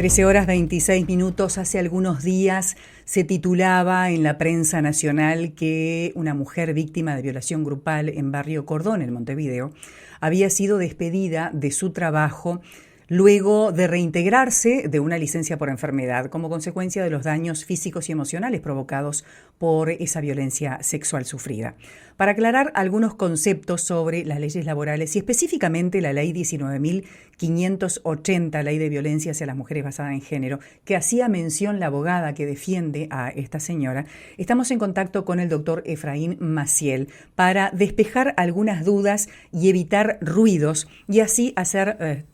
13:26. Hace algunos días se titulaba en la prensa nacional que una mujer víctima de violación grupal en Barrio Cordón, en Montevideo, había sido despedida de su trabajo luego de reintegrarse de una licencia por enfermedad como consecuencia de los daños físicos y emocionales provocados por esa violencia sexual sufrida. Para aclarar algunos conceptos sobre las leyes laborales y específicamente la ley 19.580, ley de violencia hacia las mujeres basada en género, que hacía mención la abogada que defiende a esta señora, estamos en contacto con el doctor Efraín Maciel para despejar algunas dudas y evitar ruidos y así hacer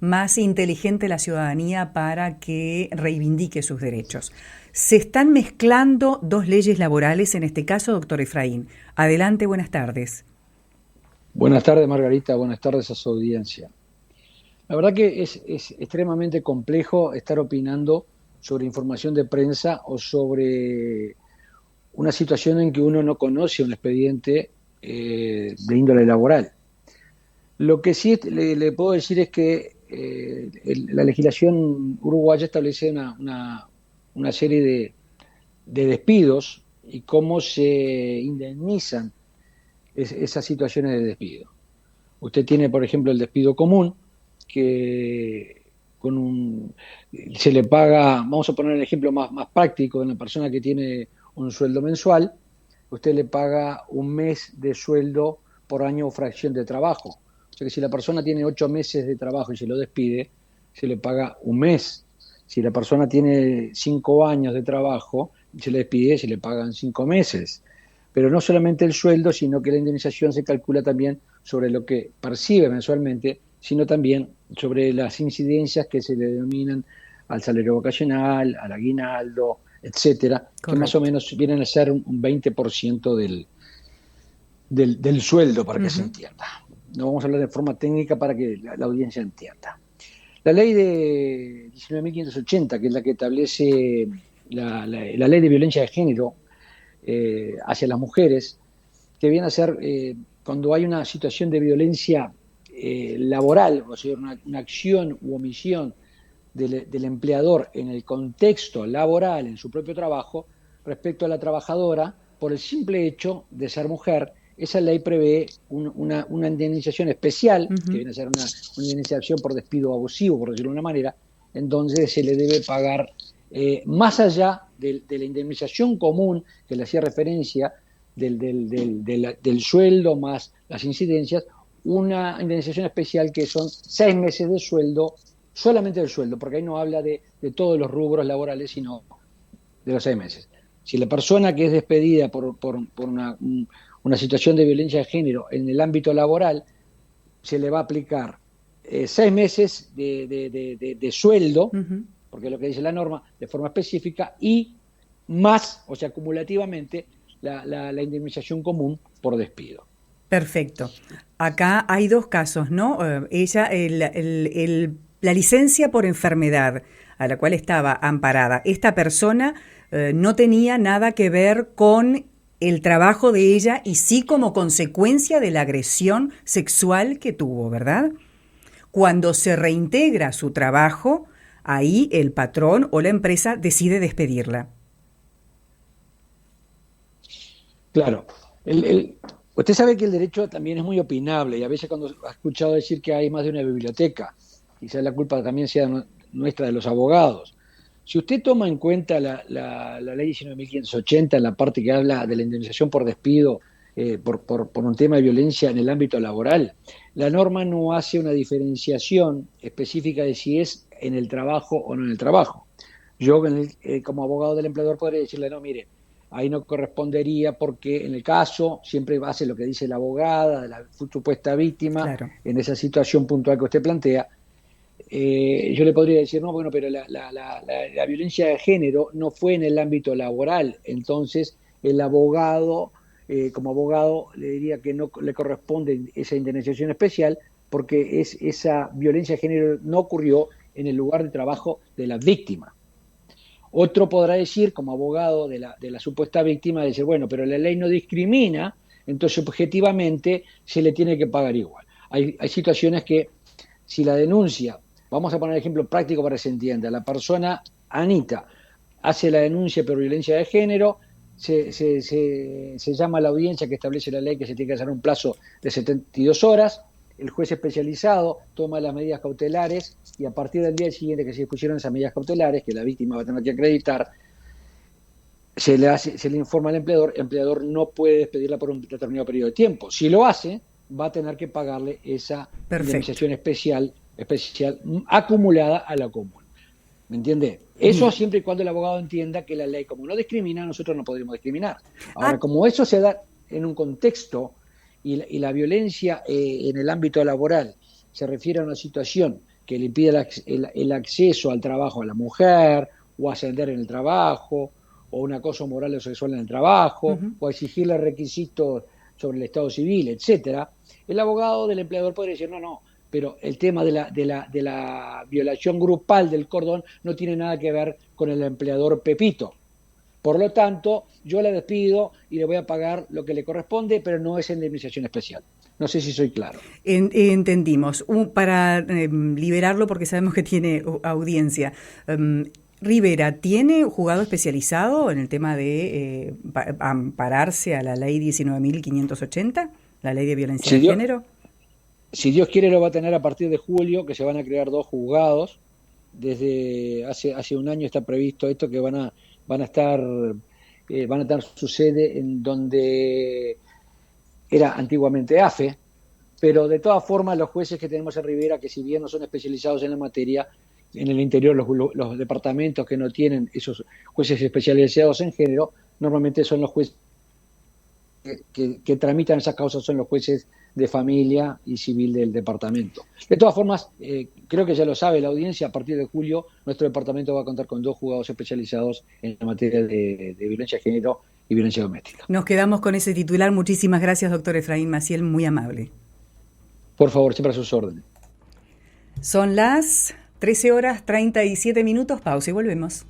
más inteligente la ciudadanía para que reivindique sus derechos. Se están mezclando dos leyes laborales en este caso, doctor Efraín. Adelante, buenas tardes. Buenas tardes, Margarita. Buenas tardes a su audiencia. La verdad que es extremadamente complejo estar opinando sobre información de prensa o sobre una situación en que uno no conoce un expediente de índole laboral. Lo que sí le puedo decir es que la legislación uruguaya establece una serie de despidos y cómo se indemnizan esas situaciones de despido. Usted tiene, por ejemplo, el despido común, que se le paga, vamos a poner el ejemplo más práctico, de una persona que tiene un sueldo mensual, usted le paga un mes de sueldo por año o fracción de trabajo. O sea que si la persona tiene 8 meses de trabajo y se lo despide, se le paga un mes. Si la persona tiene 5 años de trabajo y se le despide, se le pagan 5 meses. Pero no solamente el sueldo, sino que la indemnización se calcula también sobre lo que percibe mensualmente, sino también sobre las incidencias que se le denominan al salario vacacional, al aguinaldo, etcétera, correcto, que más o menos vienen a ser un 20% del sueldo, para que se entienda. No vamos a hablar de forma técnica para que la audiencia entienda. La ley de 19.580, que es la que establece la ley de violencia de género hacia las mujeres, que viene a ser cuando hay una situación de violencia laboral, o sea, una acción u omisión del empleador en el contexto laboral, en su propio trabajo, respecto a la trabajadora, por el simple hecho de ser mujer. Esa ley prevé una indemnización especial, que viene a ser una indemnización por despido abusivo, por decirlo de una manera, en donde se le debe pagar, más allá de la indemnización común que le hacía referencia del sueldo más las incidencias, una indemnización especial que son 6 meses de sueldo, solamente del sueldo, porque ahí no habla de todos los rubros laborales, sino de los 6 meses. Si la persona que es despedida por una situación de violencia de género en el ámbito laboral, se le va a aplicar 6 meses de sueldo, porque es lo que dice la norma, de forma específica, y más, o sea, acumulativamente, la indemnización común por despido. Perfecto. Acá hay dos casos, ¿no? Ella, la licencia por enfermedad a la cual estaba amparada, esta persona no tenía nada que ver con el trabajo de ella y sí como consecuencia de la agresión sexual que tuvo, ¿verdad? Cuando se reintegra a su trabajo, ahí el patrón o la empresa decide despedirla. Claro. Usted sabe que el derecho también es muy opinable y a veces cuando ha escuchado decir que hay más de una biblioteca, quizás la culpa también sea nuestra de los abogados. Si usted toma en cuenta la ley 19.580 en la parte que habla de la indemnización por despido por un tema de violencia en el ámbito laboral, la norma no hace una diferenciación específica de si es en el trabajo o no en el trabajo. Yo como abogado del empleador podría decirle, no, mire, ahí no correspondería porque en el caso siempre va a ser lo que dice la abogada de la supuesta víctima, claro, en esa situación puntual que usted plantea. Yo le podría decir, no, bueno, pero la violencia de género no fue en el ámbito laboral, entonces el abogado, como abogado, le diría que no le corresponde esa indemnización especial porque esa violencia de género no ocurrió en el lugar de trabajo de la víctima. Otro podrá decir, como abogado de la supuesta víctima, decir, bueno, pero la ley no discrimina, entonces objetivamente se le tiene que pagar igual. Hay situaciones que si la denuncia Vamos a poner un ejemplo práctico para que se entienda. La persona, Anita, hace la denuncia por violencia de género, se llama a la audiencia que establece la ley que se tiene que hacer un plazo de 72 horas, el juez especializado toma las medidas cautelares y a partir del día siguiente que se dispusieron esas medidas cautelares, que la víctima va a tener que acreditar, se le informa al empleador, el empleador no puede despedirla por un determinado periodo de tiempo. Si lo hace, va a tener que pagarle esa indemnización especial acumulada a la común. ¿Me entiende? Eso siempre y cuando el abogado entienda que la ley, como no discrimina, nosotros no podremos discriminar. Ahora, como eso se da en un contexto y la violencia en el ámbito laboral se refiere a una situación que le impide el acceso al trabajo a la mujer, o ascender en el trabajo, o un acoso moral o sexual en el trabajo, o exigirle requisitos sobre el estado civil, etcétera, el abogado del empleador podría decir, no, pero el tema de la violación grupal del cordón no tiene nada que ver con el empleador Pepito. Por lo tanto, yo la despido y le voy a pagar lo que le corresponde, pero no es indemnización especial. No sé si soy claro. Entendimos. Para liberarlo, porque sabemos que tiene audiencia, Rivera, ¿tiene juzgado especializado en el tema de ampararse a la ley 19.580, la ley de violencia de género? Si Dios quiere, lo va a tener a partir de julio, que se van a crear 2 juzgados. Desde hace un año está previsto esto, que van a estar su sede en donde era antiguamente AFE, pero de todas formas los jueces que tenemos en Rivera, que si bien no son especializados en la materia, en el interior los departamentos que no tienen esos jueces especializados en género, normalmente son los jueces que tramitan esas causas, son los jueces de familia y civil del departamento. De todas formas, creo que ya lo sabe la audiencia, a partir de julio nuestro departamento va a contar con 2 juzgados especializados en la materia de violencia de género y violencia doméstica. Nos quedamos con ese titular. Muchísimas gracias, doctor Efraín Maciel, muy amable. Por favor, siempre a sus órdenes. Son las 13:37, pausa y volvemos.